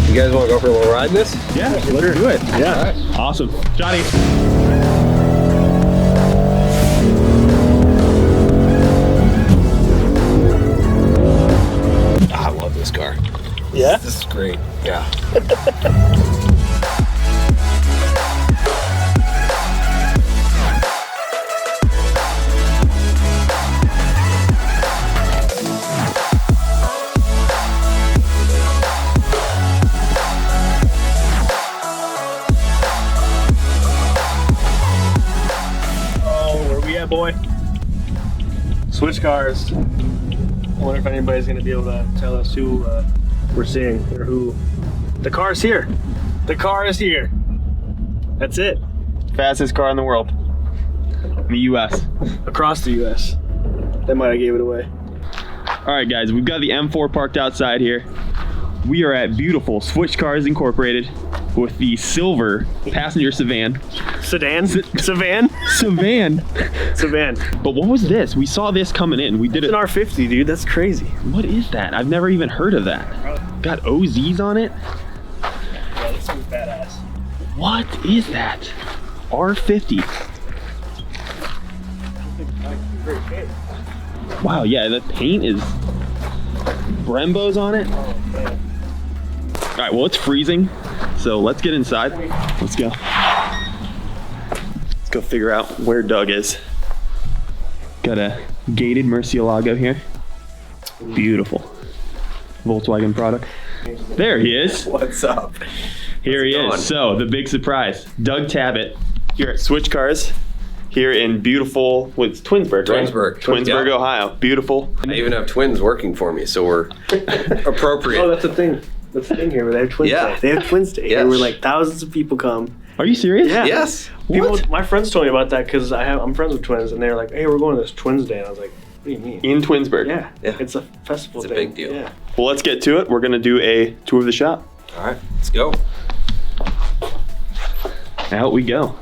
You guys want to go for a little ride in this? Yeah, let's do it. Yeah. All right. Awesome. Johnny. I love this car. Yeah? This is great. Yeah. Boy, SwitchCars. I wonder if anybody's gonna be able to tell us who we're seeing or who. The car's here. The car is here. That's it. Fastest car in the world. In the US. Across the US. They might have gave it away. All right, guys, we've got the M4 parked outside here. We are at beautiful SwitchCars Incorporated with the silver passenger sedan. Sedan? Sedan? Sedan. Sedan. But what was this? We saw this coming in. We did It's it. an R50, dude. That's crazy. What is that? I've never even heard of that. Got OZs on it? Yeah, this one's badass. What is that? R50. Wow, yeah, the paint is Brembo's on it. All right, well, it's freezing, so let's get inside. Let's go. Let's go figure out where Doug is. Got a gated Murcielago here. Beautiful Volkswagen product. There he is. What's up? Here he is. So, the big surprise. Doug Tabbutt here at SwitchCars. Here in beautiful, what's Twinsburg, right? Twinsburg, yeah. Ohio. Beautiful. I even have twins working for me, so we're appropriate. Oh, that's the thing. That's the thing here where they have Twins Yeah. Day. They have Twins Day. Yes. And we're like thousands of people come. Are you serious? Yeah. Yes. People, What? my friends told me about that because I'm friends with twins, and they're like, "Hey, we're going to this Twins Day," and I was like, "What do you mean?" In Twinsburg. Yeah, Yeah. it's a festival. It's a thing. big deal. Yeah. Well, let's get to it. We're going to do a tour of the shop. All right, let's go. Out we go.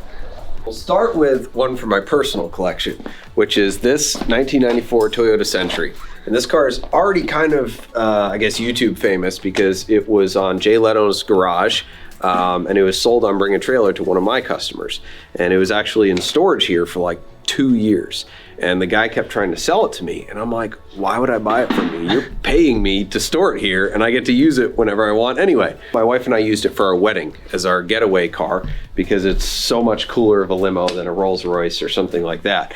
We'll start with one from my personal collection, which is this 1994 Toyota Century. And this car is already kind of, I guess, YouTube famous because it was on Jay Leno's garage. And it was sold on Bring a Trailer to one of my customers. And it was actually in storage here for like 2 years. And the guy kept trying to sell it to me. And I'm like, why would I buy it from you? You're paying me to store it here and I get to use it whenever I want anyway. My wife and I used it for our wedding as our getaway car because it's so much cooler of a limo than a Rolls Royce or something like that.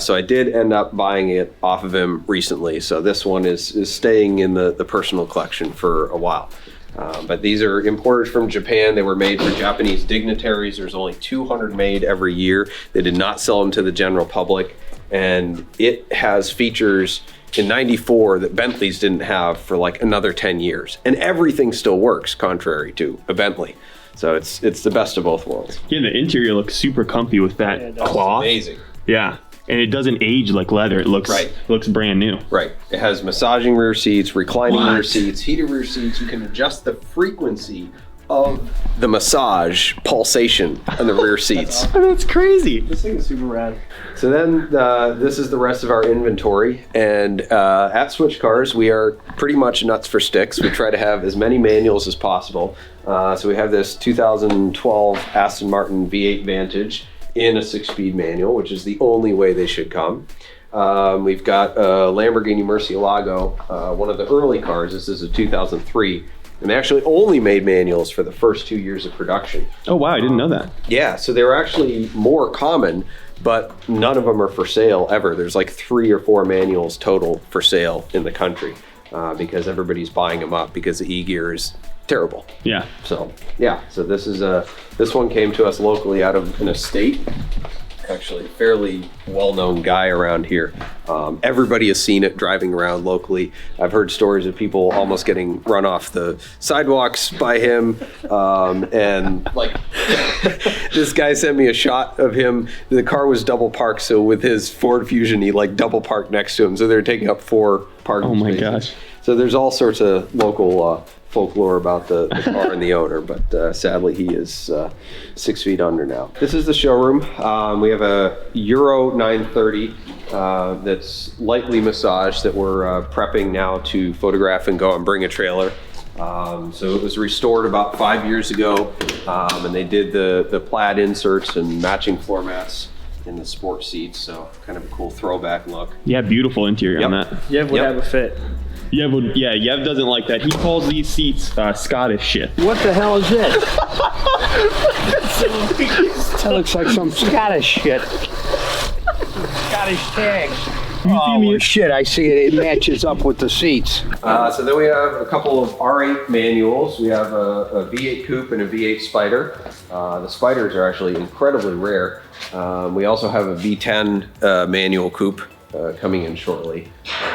So I did end up buying it off of him recently. So this one is staying in the personal collection for a while. But these are imported from Japan. They were made for Japanese dignitaries. There's only 200 made every year. They did not sell them to the general public. And it has features in '94 that Bentleys didn't have for like another 10 years. And everything still works, contrary to a Bentley. So it's the best of both worlds. Yeah, the interior looks super comfy with that it does. cloth. Amazing. Yeah, and it doesn't age like leather. It looks looks brand new. Right. It has massaging rear seats, reclining What? rear seats, heated rear seats. You can adjust the frequency of the massage pulsation on the rear seats. That's crazy. This thing is super rad. So then this is the rest of our inventory. And at SwitchCars, we are pretty much nuts for sticks. We try to have as many manuals as possible. So we have this 2012 Aston Martin V8 Vantage in a 6-speed manual, which is the only way they should come. We've got a Lamborghini Murcielago, one of the early cars. This is a 2003. And they actually only made manuals for the first 2 years of production. Oh wow, I didn't know that. Yeah, so they were actually more common, but none of them are for sale ever. There's like 3 or 4 manuals total for sale in the country because everybody's buying them up because the e-gear is terrible. Yeah. So yeah, so this is this one came to us locally out of an estate. Actually, a fairly well-known guy around here. Everybody has seen it driving around locally. I've heard stories of people almost getting run off the sidewalks by him. And like, this guy sent me a shot of him. The car was double parked, so with his Ford Fusion, he like double parked next to him. So they're taking up 4 parking Oh my spaces. gosh. So there's all sorts of local folklore about the car and the owner, but sadly he is 6 feet under now. This is the showroom. We have a Euro 930 that's lightly massaged that we're prepping now to photograph and go and bring a trailer. So it was restored about 5 years ago, and they did the plaid inserts and matching floor mats in the sport seats, so kind of a cool throwback look. Yeah, beautiful interior on that. Yev would have a fit. Yev doesn't like that. He calls these seats Scottish shit. What the hell is this? That looks like some Scottish shit. Scottish tags. Oh, shit, I see it. It matches up with the seats. So then we have a couple of R8 manuals. We have a V8 Coupe and a V8 Spider. The Spiders are actually incredibly rare. We also have a V10 manual coupe coming in shortly.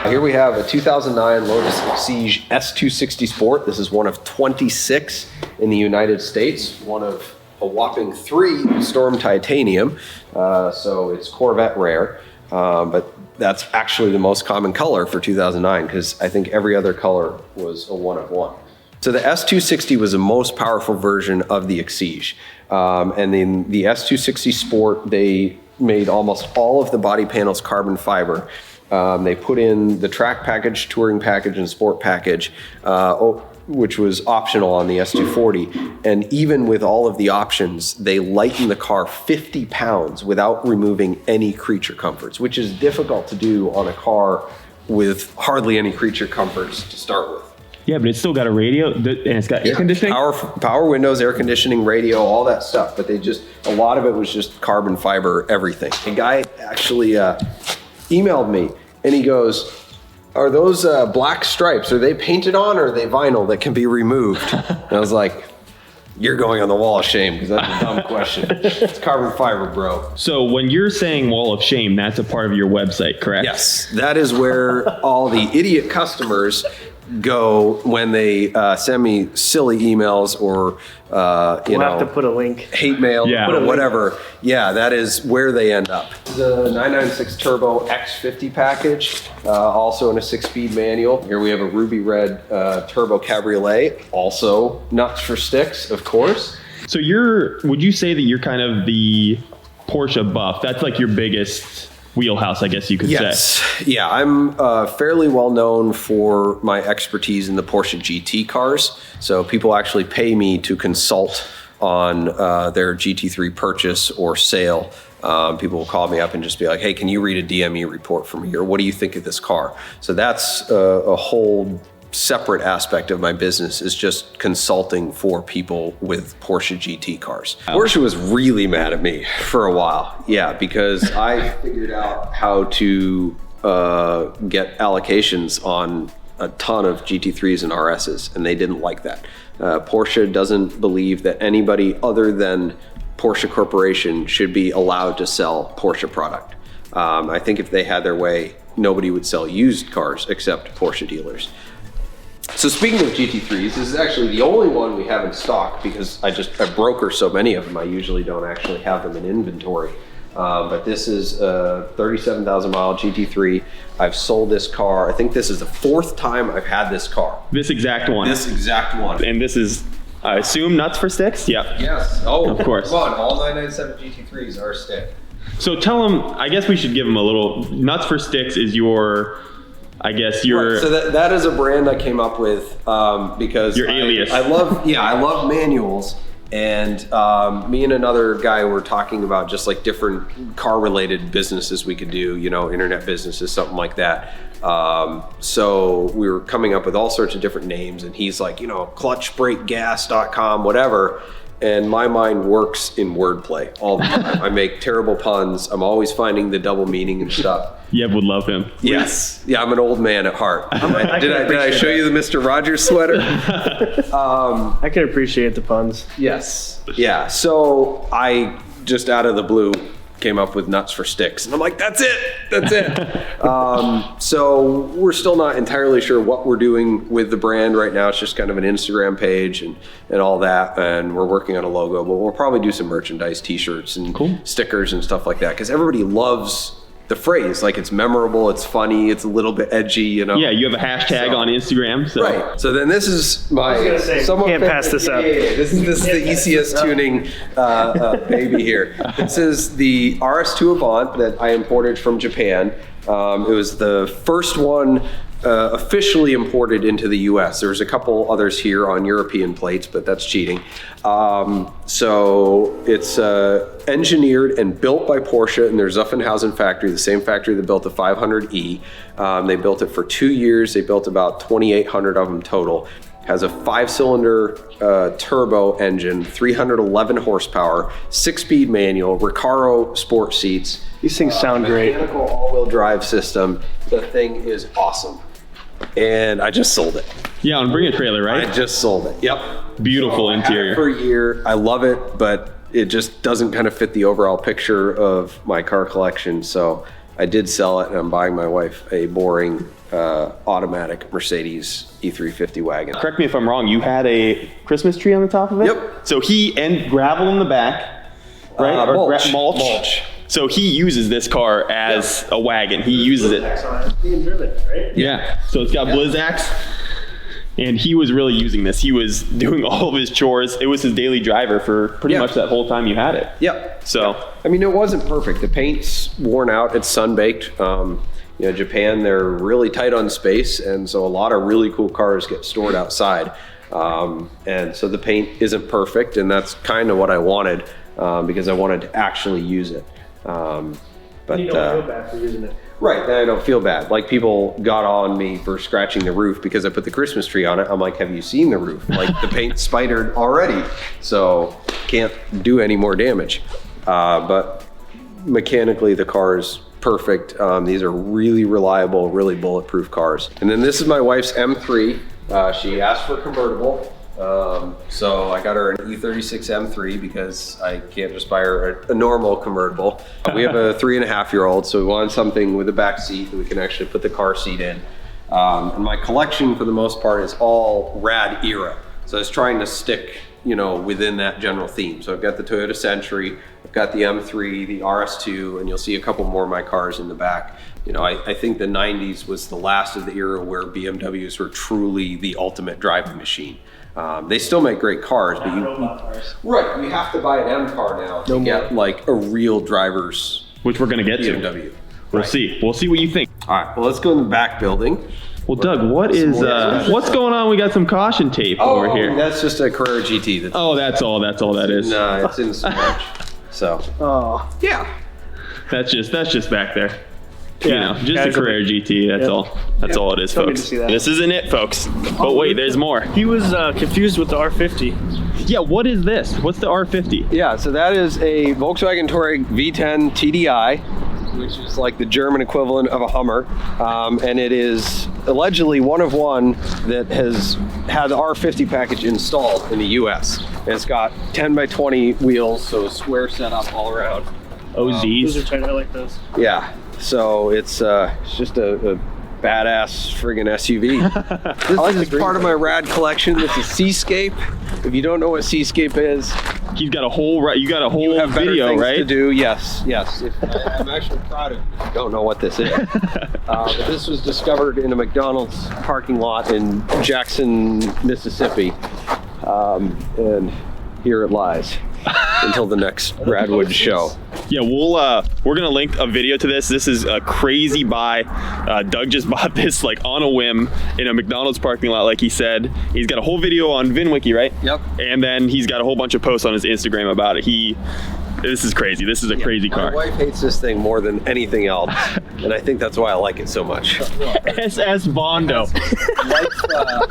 Here we have a 2009 Lotus Exige S260 Sport. This is one of 26 in the United States, one of a whopping 3 Storm Titanium. So it's Corvette rare, but that's actually the most common color for 2009 because I think every other color was a 1 of 1. So the S260 was the most powerful version of the Exige. And then the S260 Sport, they made almost all of the body panels carbon fiber. They put in the track package, touring package, and sport package, which was optional on the S240. And even with all of the options, they lightened the car 50 pounds without removing any creature comforts, which is difficult to do on a car with hardly any creature comforts to start with. Yeah, but it's still got a radio and it's got air conditioning? Power windows, air conditioning, radio, all that stuff. But a lot of it was just carbon fiber, everything. A guy actually emailed me and he goes, are those black stripes, are they painted on or are they vinyl that can be removed? And I was like, you're going on the wall of shame because that's a dumb question. It's carbon fiber, bro. So when you're saying wall of shame, that's a part of your website, correct? Yes, that is where all the idiot customers go when they send me silly emails or We'll have to put a link. Hate mail, Yeah. or whatever. Yeah, that is where they end up. The 996 Turbo X50 package, also in a 6-speed manual. Here we have a ruby red Turbo Cabriolet, also nuts for sticks, of course. So would you say that you're kind of the Porsche buff? That's like your biggest wheelhouse, I guess you could say. Yes. Yeah, I'm fairly well known for my expertise in the Porsche GT cars. So people actually pay me to consult on their GT3 purchase or sale. People will call me up and just be like, hey, can you read a DME report for me? Or what do you think of this car? So that's a whole separate aspect of my business, is just consulting for people with Porsche GT cars. Porsche was really mad at me for a while. Yeah, because I figured out how to get allocations on a ton of GT3s and RSs, and they didn't like that. Porsche doesn't believe that anybody other than Porsche Corporation should be allowed to sell Porsche product. I think if they had their way, nobody would sell used cars except Porsche dealers. So speaking of GT3s, this is actually the only one we have in stock because I broker so many of them. I usually don't actually have them in inventory. But this is a 37,000 mile GT3. I've sold this car. I think this is the 4th time I've had this car. This exact one. This exact one. And this is, I assume, nuts for sticks? Yeah. Yes. Oh, of course. Come on, all 997 GT3s are stick. So tell them, I guess we should give them a little, nuts for sticks is your, I guess your... Right, so that is a brand I came up with because your alias. I love manuals, and me and another guy were talking about just like different car related businesses we could do, internet businesses, something like that. So we were coming up with all sorts of different names, and he's like, clutchbrakegas.com, whatever. And my mind works in wordplay all the time. I make terrible puns. I'm always finding the double meaning and stuff. Yev would love him. Yes. Yeah, I'm an old man at heart. Did I show you the Mr. Rogers sweater? I can appreciate the puns. Yes. Yeah. So I just out of the blue came up with nuts for sticks. And I'm like, that's it. So we're still not entirely sure what we're doing with the brand right now. It's just kind of an Instagram page and all that. And we're working on a logo, but we'll probably do some merchandise, t-shirts and stickers and stuff like that. Because everybody loves the phrase. Like, it's memorable, it's funny, it's a little bit edgy, Yeah, you have a hashtag on Instagram. So. Right. So then this is my... Can't pass this up. Yeah. This is the ECS tuning baby here. This is the RS2 Avant that I imported from Japan. It was the first one officially imported into the US. There's a couple others here on European plates, but that's cheating. So it's engineered and built by Porsche in their Zuffenhausen factory, the same factory that built the 500E. They built it for 2 years. They built about 2,800 of them total. Has a 5-cylinder turbo engine, 311 horsepower, 6-speed manual, Recaro sport seats. These things sound great. Mechanical all-wheel drive system. The thing is awesome. And I just sold it. Yeah, on Bring a Trailer, right? I just sold it. Yep. Beautiful I had it interior. for a year. I love it, but it just doesn't kind of fit the overall picture of my car collection. So I did sell it, and I'm buying my wife a boring automatic Mercedes E350 wagon. Correct me if I'm wrong, you had a Christmas tree on the top of it? Yep. So and gravel in the back, right? Mulch. So he uses this car as a wagon. He uses it. Being driven, right? Yeah. So it's got Blizzaks, and he was really using this. He was doing all of his chores. It was his daily driver for pretty much that whole time you had it. Yep. So, I mean, it wasn't perfect. The paint's worn out. It's sun-baked. Japan, they're really tight on space, and so a lot of really cool cars get stored outside. And so the paint isn't perfect, and that's kind of what I wanted because I wanted to actually use it. But You don't feel bad for using it. right, then I don't feel bad. Like, people got on me for scratching the roof because I put the Christmas tree on it. I'm like, have you seen the roof? Like, the paint's spidered already, so can't do any more damage. But mechanically, the car's perfect. These are really reliable, really bulletproof cars. And then this is my wife's M3. She asked for a convertible. So I got her an E36 M3 because I can't just buy her a normal convertible. We have a 3.5-year-old, so we wanted something with a back seat that we can actually put the car seat in. And my collection, for the most part, is all rad era. So I was trying to stick, within that general theme. So I've got the Toyota Century, I've got the M3, the RS2, and you'll see a couple more of my cars in the back. I think the 90s was the last of the era where BMWs were truly the ultimate driving machine. They still make great cars, but you have to buy an M car now to get like a real driver's, which we're gonna get BMW. to. We'll see. We'll see what you think. All right, well, let's go in the back building. Well, Doug, what's going on? We got some caution tape over here. That's just a Carrera GT. That's all that is. No, it's in storage. So. Oh. Yeah. That's just back there. Yeah, just a Carrera GT. That's all. That's all it is, Don't need folks. to see that. This isn't it, folks. But wait, there's more. He was confused with the R50. Yeah, what is this? What's the R50? Yeah, so that is a Volkswagen Touareg V10 TDI, which is like the German equivalent of a Hummer. And it is allegedly one of one that has had the R50 package installed in the US. And it's got 10x20 wheels, so square setup all around. Those are OZs. tight. I like those. Yeah, so it's just a badass friggin' SUV. This is part of my rad collection. This is Seascape. If you don't know what Seascape is, You got a whole you have better video, things right? to do. Yes. I'm actually proud of you. I don't know what this is. But this was discovered in a McDonald's parking lot in Jackson, Mississippi. And here it lies until the next Radwood show. Yeah, we're gonna link a video to this. This is a crazy buy. Doug just bought this like on a whim in a McDonald's parking lot, like he said. He's got a whole video on VinWiki, right? Yep. And then he's got a whole bunch of posts on his Instagram about it. This is crazy. This is a crazy car. My wife hates this thing more than anything else, and I think that's why I like it so much. SS Bondo.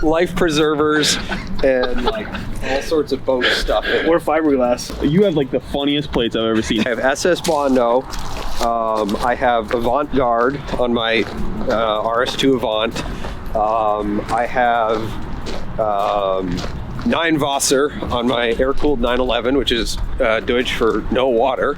Life preservers and like all sorts of boat stuff. Or fiberglass. You have like the funniest plates I've ever seen. I have SS Bondo. I have Avant Garde on my RS2 Avant. I have 9 Wasser on my air-cooled 911, which is Deutsch for no water.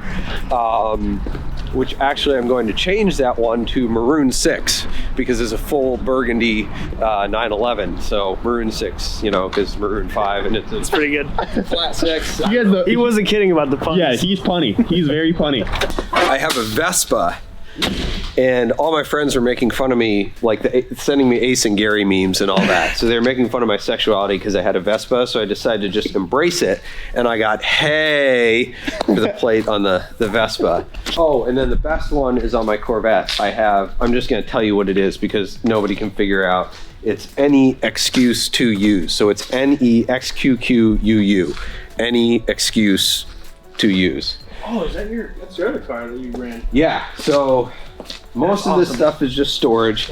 Which actually I'm going to change that one to Maroon 6 because it's a full burgundy 911. So Maroon 6, because Maroon 5 and it's Pretty good. flat 6. He wasn't kidding about the puns. Yeah, he's punny. He's very punny. I have a Vespa And all my friends were making fun of me, like sending me Ace and Gary memes and all that. So they were making fun of my sexuality because I had a Vespa. So I decided to just embrace it. And I got hey for the plate on the Vespa. Oh, and then the best one is on my Corvette. I'm just going to tell you what it is because nobody can figure out. It's any excuse to use. So it's NEXQQUU. Any excuse to use. Oh, that's your other car that you ran? Yeah, so most of this stuff is just storage,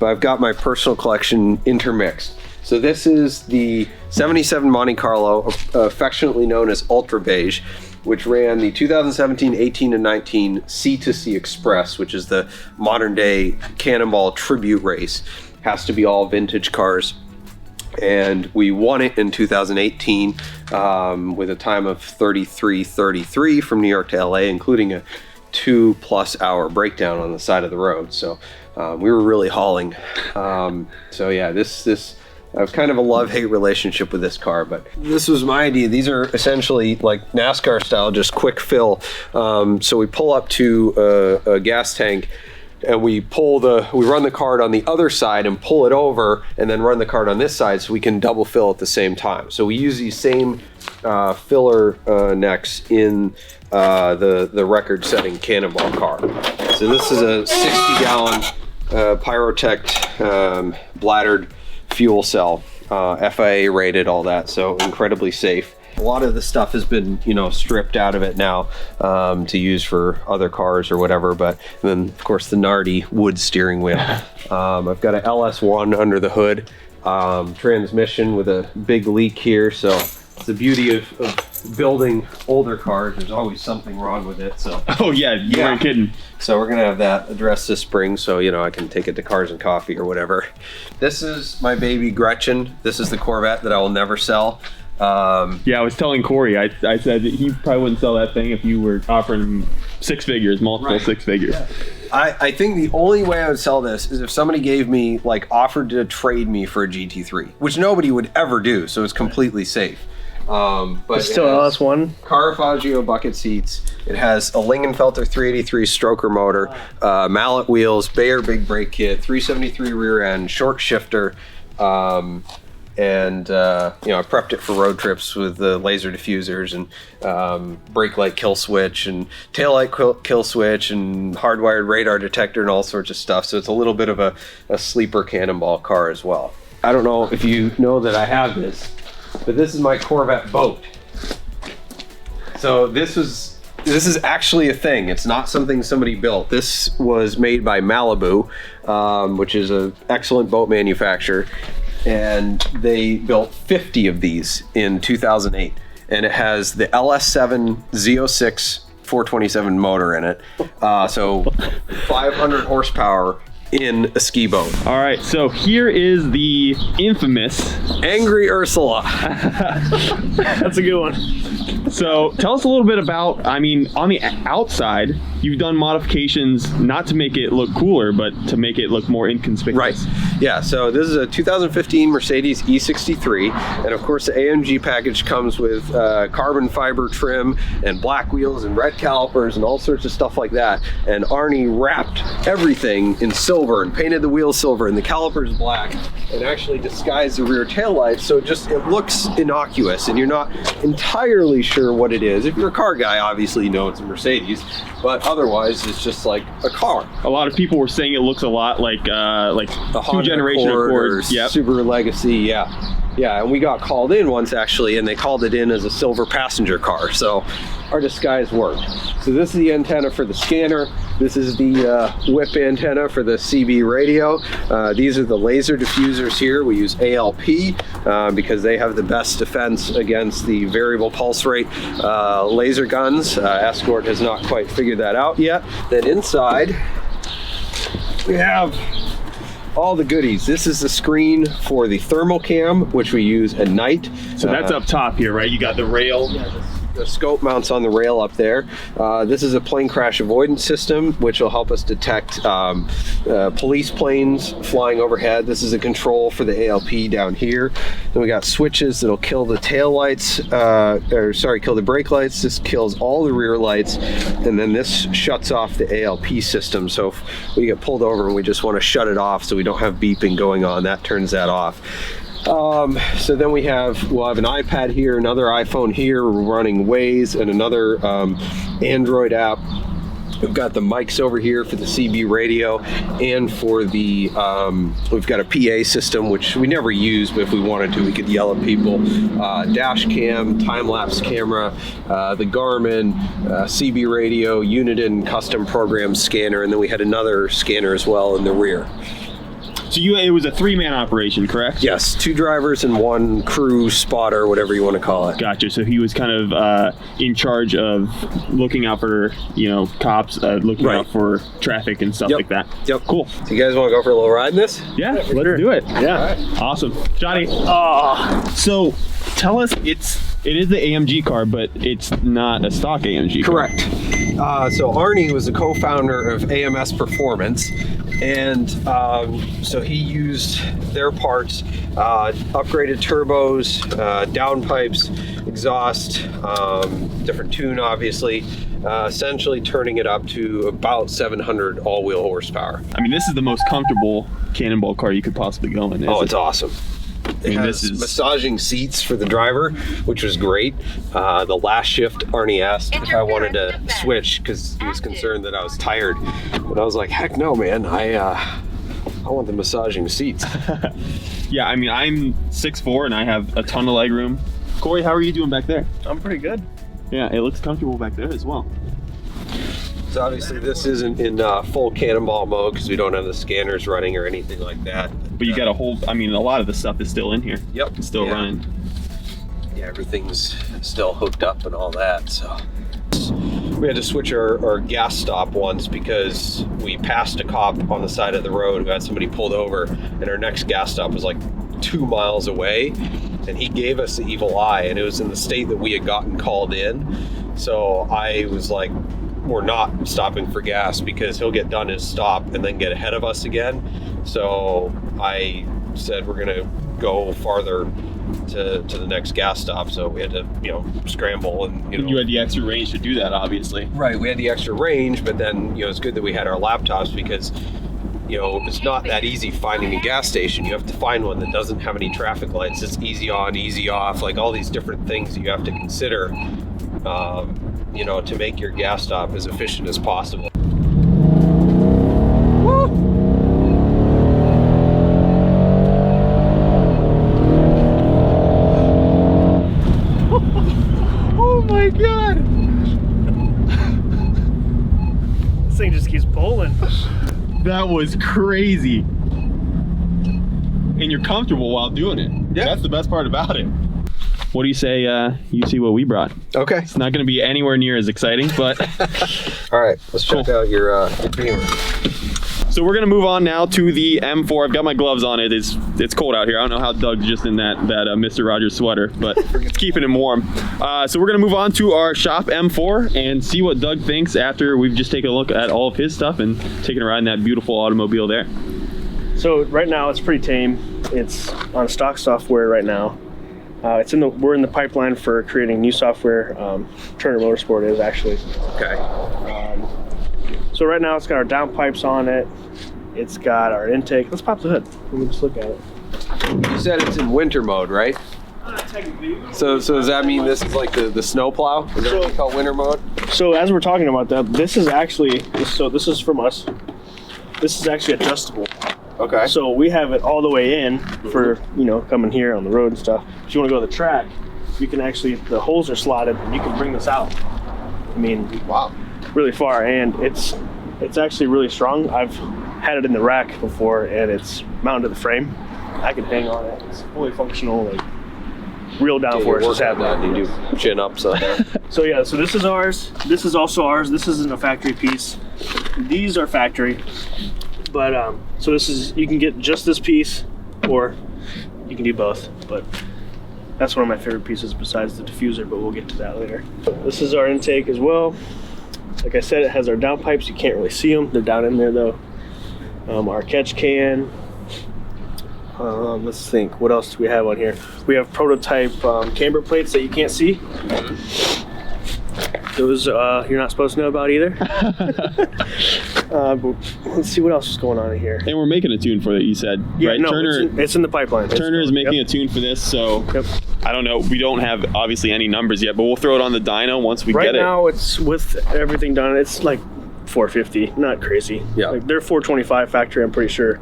but I've got my personal collection intermixed. So this is the 77 Monte Carlo, affectionately known as Ultra Beige, which ran the 2017, 18, and 19 C2C Express, which is the modern day Cannonball tribute race. Has to be all vintage cars. And we won it in 2018 with a time of 33:33 from New York to LA, including a 2+ hour breakdown on the side of the road. So we were really hauling. So yeah, this I have kind of a love-hate relationship with this car, but this was my idea. These are essentially like NASCAR style, just quick fill. So we pull up to a gas tank, and we run the card on the other side and pull it over, and then run the card on this side so we can double fill at the same time. So we use these same filler necks in the record-setting Cannonball car. So this is a 60-gallon Pyrotech bladdered fuel cell, FIA rated, all that, so incredibly safe. A lot of the stuff has been, stripped out of it now to use for other cars or whatever. But then, of course, the Nardi wood steering wheel. I've got an LS1 under the hood, transmission with a big leak here. So it's the beauty of building older cars. There's always something wrong with it. So. Oh yeah, you weren't kidding. So we're gonna have that addressed this spring, so I can take it to Cars and Coffee or whatever. This is my baby Gretchen. This is the Corvette that I will never sell. Yeah, I was telling Corey, I said that he probably wouldn't sell that thing if you were offering him multiple six figures. Yeah. I think the only way I would sell this is if somebody gave me, offered to trade me for a GT3, which nobody would ever do, so it's completely safe. But it's still LS1. Caravaggio bucket seats. It has a Lingenfelter 383 stroker motor, mallet wheels, Bayer big brake kit, 373 rear end, short shifter. And I prepped it for road trips with the laser diffusers and brake light kill switch and tail light kill switch and hardwired radar detector and all sorts of stuff. So it's a little bit of a sleeper Cannonball car as well. I don't know if you know that I have this, but this is my Corvette boat. So this is actually a thing. It's not something somebody built. This was made by Malibu, which is an excellent boat manufacturer. And they built 50 of these in 2008. And it has the LS7 Z06 427 motor in it. So 500 horsepower in a ski boat. All right, so here is the infamous Angry Ursula. That's a good one. So tell us a little bit about, on the outside, you've done modifications not to make it look cooler, but to make it look more inconspicuous. Right. Yeah, so this is a 2015 Mercedes E63, and of course the AMG package comes with carbon fiber trim and black wheels and red calipers and all sorts of stuff like that. And Arnie wrapped everything in silver and painted the wheels silver and the calipers black and actually disguised the rear taillights, so it looks innocuous and you're not entirely sure what it is. If you're a car guy, obviously you know it's a Mercedes, but otherwise it's just like a car. A lot of people were saying it looks a lot like the two generation Accord, yep. Subaru Legacy, yeah, and we got called in once actually, and they called it in as a silver passenger car, so our disguise worked. So this is the antenna for the scanner. This is the whip antenna for the CB radio. These are the laser diffusers here. We use ALP because they have the best defense against the variable pulse rate laser guns. Escort has not quite figured that out yet. Then inside, we have all the goodies. This is the screen for the thermal cam, which we use at night. So that's up top here, right? You got the rail. The scope mounts on the rail up there. This is a plane crash avoidance system, which will help us detect police planes flying overhead. This is a control for the ALP down here. Then we got switches that'll kill the tail lights, kill the brake lights. This kills all the rear lights, and then this shuts off the ALP system. So if we get pulled over and we just want to shut it off so we don't have beeping going on, that turns that off. So then we'll have an iPad here, another iPhone here. We're running Waze and another Android app. We've got the mics over here for the CB radio, and for the we've got a PA system which we never use, but if we wanted to, we could yell at people. Dash cam, time-lapse camera, the Garmin, CB radio, Uniden custom program scanner, and then we had another scanner as well in the rear. So it was a 3-man operation, correct? Yes, 2 drivers and 1 crew spotter, whatever you want to call it. Gotcha. So he was kind of in charge of looking out for, cops, looking out for traffic and stuff like that. Yep. Cool. So you guys want to go for a little ride in this? Yeah, let's do it. Yeah. Right. Awesome. Johnny. So tell us, it is the AMG car, but it's not a stock AMG car. Correct. So Arnie was the co-founder of AMS Performance, and so he used their parts, upgraded turbos, downpipes, exhaust, different tune obviously, essentially turning it up to about 700 all-wheel horsepower. I mean, this is the most comfortable Cannonball car you could possibly go in. It's awesome. It has massaging seats for the driver, which was great. The last shift, Arnie asked if I wanted to switch because he was concerned that I was tired. But I was like, heck no, man. I want the massaging seats. Yeah, I mean, I'm 6'4" and I have a ton of leg room. Corey, how are you doing back there? I'm pretty good. Yeah, it looks comfortable back there as well. So obviously this isn't in full Cannonball mode because we don't have the scanners running or anything like that. But you got a lot of the stuff is still in here. Yep. It's still running. Yeah, everything's still hooked up and all that, so. We had to switch our gas stop once because we passed a cop on the side of the road who had somebody pulled over, and our next gas stop was like 2 miles away, and he gave us the evil eye, and it was in the state that we had gotten called in. So I was like, we're not stopping for gas because he'll get done his stop and then get ahead of us again. So I said we're gonna go farther to the next gas stop. So we had to, scramble and You had the extra range to do that, obviously. Right, we had the extra range, but then it's good that we had our laptops because it's not that easy finding a gas station. You have to find one that doesn't have any traffic lights. It's easy on, easy off, like all these different things that you have to consider. To make your gas stop as efficient as possible. Woo! Oh my God! This thing just keeps bowling. That was crazy. And you're comfortable while doing it. Yeah. That's the best part about it. What do you say you see what we brought? Okay. It's not going to be anywhere near as exciting, but... All right, let's check out your Beamer. So we're going to move on now to the M4. I've got my gloves on. It's cold out here. I don't know how Doug's just in that Mr. Rogers sweater, but it's keeping him warm. So we're going to move on to our shop M4 and see what Doug thinks after we've just taken a look at all of his stuff and taken a ride in that beautiful automobile there. So right now it's pretty tame. It's on stock software right now. We're in the pipeline for creating new software. Turner Motorsport is actually. Okay. So right now it's got our downpipes on it. It's got our intake. Let's pop the hood. Let me just look at it. You said it's in winter mode, right? Technically. So does that mean this is like the snow plow? Is that what you call winter mode? So as we're talking about that, this is actually, this is from us. This is actually adjustable. Okay. So we have it all the way in for, coming here on the road and stuff. If you want to go to the track, you can actually, the holes are slotted and you can bring this out. I mean, wow. Really far, and it's actually really strong. I've had it in the rack before and it's mounted to the frame. I can hang on it. It's fully functional, like real downforce is happening. You do chin ups on that. So yeah, so this is ours. This is also ours. This isn't a factory piece. These are factory. But so you can get just this piece, or you can do both. But That's one of my favorite pieces besides the diffuser, but we'll get to that later. This is our intake as well. Like I said, it has our downpipes. You can't really see them. They're down in there though. Our catch can. Let's think. What else do we have on here? We have prototype camber plates that you can't see. Those you're not supposed to know about either. But let's see what else is going on in here. And we're making a tune for it, you said, Yeah, right? no, Turner, it's in the pipeline. Turner is making a tune for this, so I don't know. We don't have obviously any numbers yet, but we'll throw it on the dyno once we get it. Right now, it's with everything done. It's like 450, not crazy. Yeah. Like they're 425 factory, I'm pretty sure.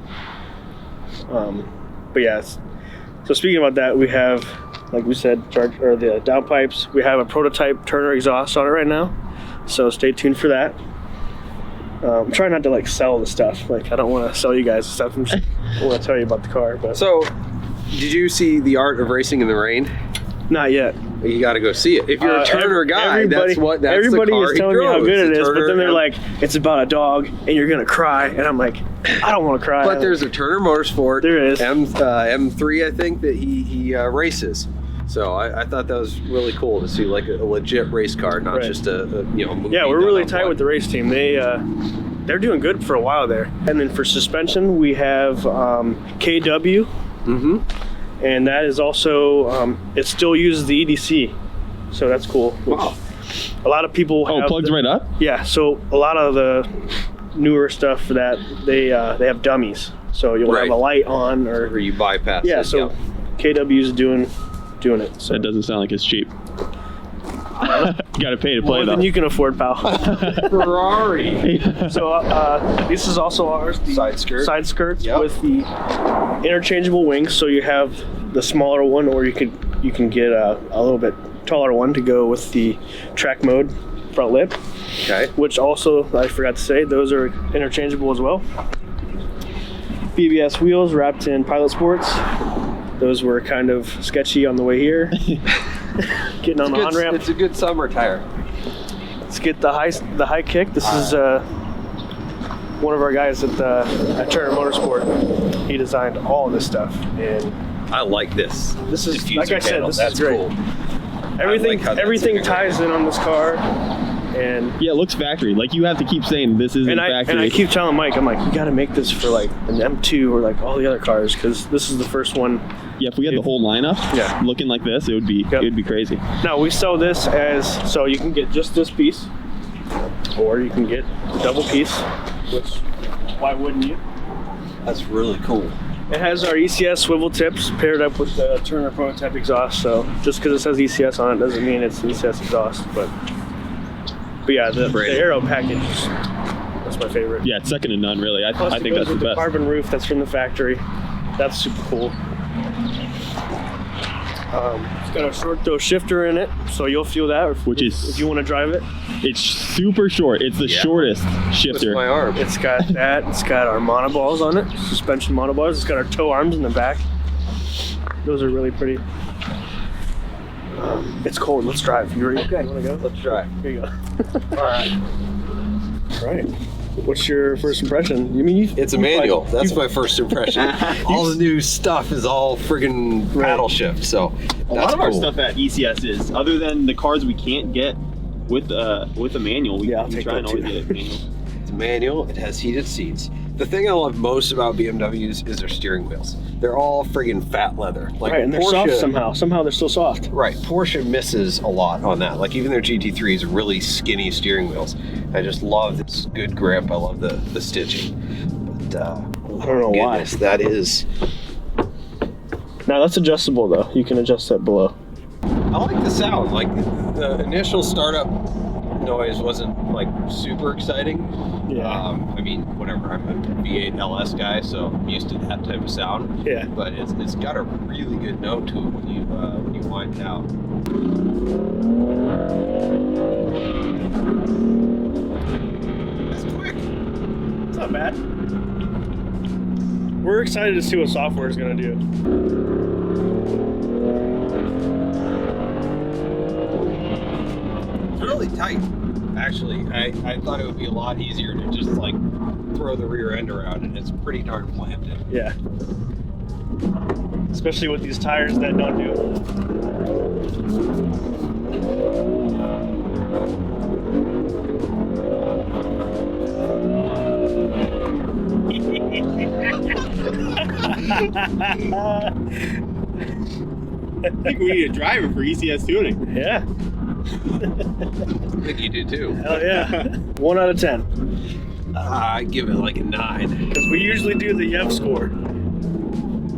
But yeah, so speaking about that, we have, like we said, the downpipes. We have a prototype Turner exhaust on it right now, so stay tuned for that. I'm trying not to like sell the stuff. Like I don't want to sell you guys the stuff. I want to tell you about the car. But So, did you see The Art of Racing in the Rain? not yet. You got to go see it. If you're a Turner guy, everybody that's everybody the car is telling he me how drove. good it It's a is, but Turner then they're M- like, it's about a dog and you're gonna cry, and I'm like, I don't want to cry. But there's a Turner Motorsport. There is. M3, I think, that he races. So I thought that was really cool to see like a legit race car, not Right. just a movie. Yeah, we're done really on tight one. with the race team. They're doing good for a while there. And then for suspension, we have KW, and that is also it still uses the EDC, so that's cool. Wow. A lot of people Oh, have it plugs right up? Yeah, so a lot of the newer stuff for that they have dummies, so you'll Right. have a light on Or or you bypass yeah. it. So KW's doing it. So That doesn't sound like it's cheap. You gotta pay to play more though. than you can afford, pal. Ferrari. So this is also ours. The Side skirt. Side skirts Yep. with the interchangeable wings. So you have the smaller one, or you can get a little bit taller one to go with the track mode front lip. Okay. Which also, I forgot to say, those are interchangeable as well. BBS wheels wrapped in Pilot Sports. Those were kind of sketchy on the way here. Getting on the on-ramp. It's a good summer tire. Let's get the high kick. This is one of our guys at Turner Motorsport. He designed all of this stuff, and I like this. this is diffuser like I said, panel. this That's is great. cool. Everything like how that's everything integrated. ties in on this car, and Yeah, it looks factory. Like you have to keep saying this isn't factory. I keep telling Mike, I'm like, you got to make this for like an M2 or like all the other cars, because this is the first one. Yeah, if we had the whole lineup Yeah. looking like this, it would be crazy. Now we sell this as, so you can get just this piece, or you can get the double piece, which why wouldn't you? That's really cool. It has our ECS swivel tips paired up with the Turner prototype exhaust. So just because it says ECS on it doesn't mean it's ECS exhaust. But yeah, the aero package, that's my favorite. Yeah, it's second to none, really. I Plus, think it goes that's the with best. carbon roof that's from the factory. That's super cool. It's got a short throw shifter in it, so you'll feel that. If you want to drive it. It's super short. It's the shortest shifter. That's my arm. It's got that. It's got our monoballs on it, suspension monoballs. It's got our tow arms in the back. Those are really pretty. It's cold. Let's drive. You ready? Okay. You want to go? Let's try. Here you go. All right. All right. What's your first impression? You mean It's a manual. That's my first impression. All the new stuff is all friggin' paddle shift. So A lot of our stuff at ECS is, other than the cars we can't get with a manual, we I'll we take try and that always too. get it manual. It's a manual. It has heated seats. The thing I love most about BMWs is their steering wheels. They're all friggin' fat leather. Like Right, and they're soft somehow. Somehow they're still soft. Right, Porsche misses a lot on that. Like even their GT3s are really skinny steering wheels. I just love this good grip. I love the stitching. But I don't know why. that is. Now that's adjustable though. You can adjust that below. I like the sound. Like the initial startup noise wasn't like super exciting. Yeah. I mean, whatever. I'm a V8 LS guy, so I'm used to that type of sound. Yeah. But it's got a really good note to it when you wind it out. That's quick. It's not bad. We're excited to see what software is going to do. It's really tight. Actually, I thought it would be a lot easier to just like throw the rear end around, and it's pretty darn planted. Yeah. especially with these tires that don't do. I think we need a driver for ECS tuning. Yeah. I think you do too. Hell yeah. 1 out of 10. I give it like a 9. Because we usually do the Yev score.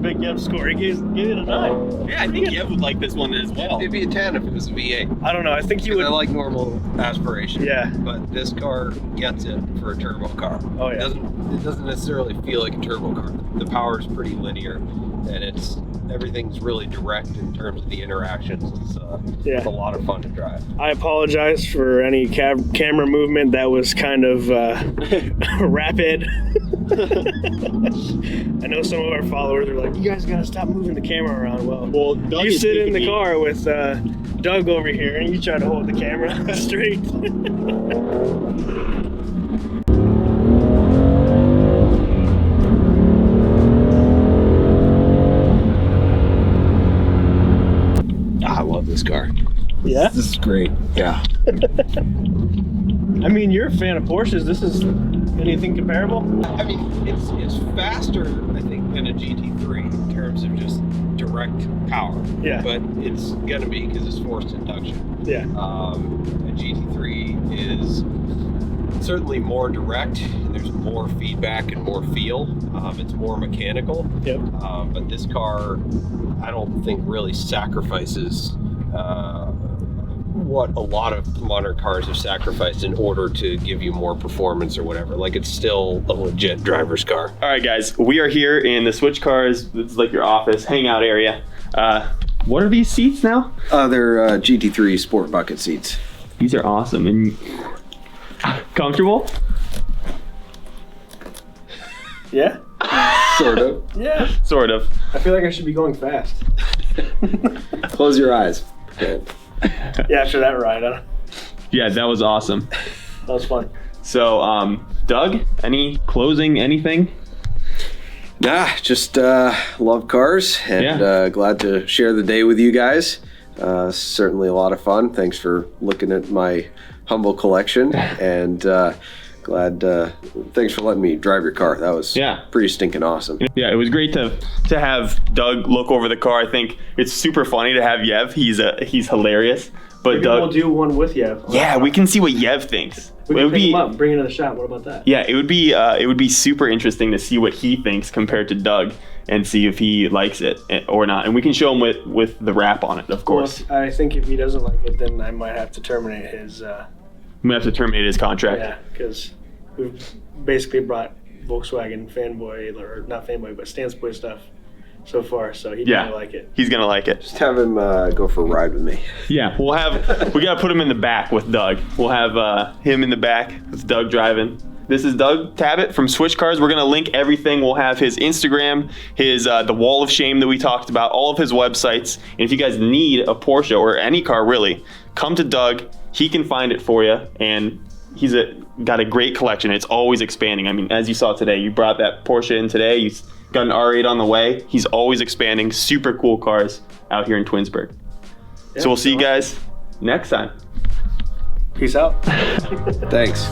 Big Yev score. He gave it a 9. Yeah, I think Yev would like this one as well. It'd be a 10 if it was a V8. I don't know. I think you would. I like normal aspiration. Yeah. But this car gets it for a turbo car. Oh, yeah. It doesn't necessarily feel like a turbo car. The power is pretty linear, and everything's really direct in terms of the interactions. It's a lot of fun to drive. I apologize for any camera movement that was kind of rapid. I know some of our followers are like, you guys gotta stop moving the camera around. Well, Doug you is sit in taking the me- car with Doug over here and you try to hold the camera straight. I love this car. Yeah? This is great. Yeah. I mean, you're a fan of Porsches. This is anything comparable? I mean, it's faster, I think, than a GT3 in terms of just direct power. Yeah. But it's gonna be because it's forced induction. Yeah. A GT3 is certainly more direct, and there's more feedback and more feel. It's more mechanical. Yep. But this car, I don't think really sacrifices what a lot of modern cars have sacrificed in order to give you more performance or whatever. Like, it's still a legit driver's car. All right, guys, we are here in the SwitchCars. This is like your office hangout area. What are these seats now? They're GT3 sport bucket seats. These are awesome and comfortable. Yeah? Sort of. Yeah. Sort of. I feel like I should be going fast. Close your eyes. Okay. Yeah, after that ride, Yeah, that was awesome. that was fun. So, Doug, any closing, anything? Nah, just love cars, and glad to share the day with you guys. Certainly a lot of fun. Thanks for looking at my humble collection, and thanks for letting me drive your car. That was pretty stinking awesome. Yeah, it was great to have Doug look over the car. I think it's super funny to have Yev. He's hilarious. But Maybe Doug, we'll do one with Yev. yeah, we can see what Yev thinks. We can pick him up, bring him to the shop. What about that? Yeah, it would be super interesting to see what he thinks compared to Doug, and see if he likes it or not. And we can show him with the wrap on it, of course. Well, I think if he doesn't like it, then I might have to terminate his. We have to terminate his contract. Yeah, because we've basically brought Volkswagen fanboy, or not fanboy, but stance boy stuff so far. So he didn't like it. He's gonna like it. Just have him go for a ride with me. Yeah, we gotta put him in the back with Doug. We'll have him in the back with Doug driving. This is Doug Tabbutt from SwitchCars. We're gonna link everything. We'll have his Instagram, his the Wall of Shame that we talked about, all of his websites. And if you guys need a Porsche or any car really, come to Doug. He can find it for you, and he's got a great collection. It's always expanding. I mean, as you saw today, you brought that Porsche in today. You got an R8 on the way. He's always expanding. Super cool cars out here in Twinsburg. Yeah, so we'll see you guys next time. Peace out. Thanks.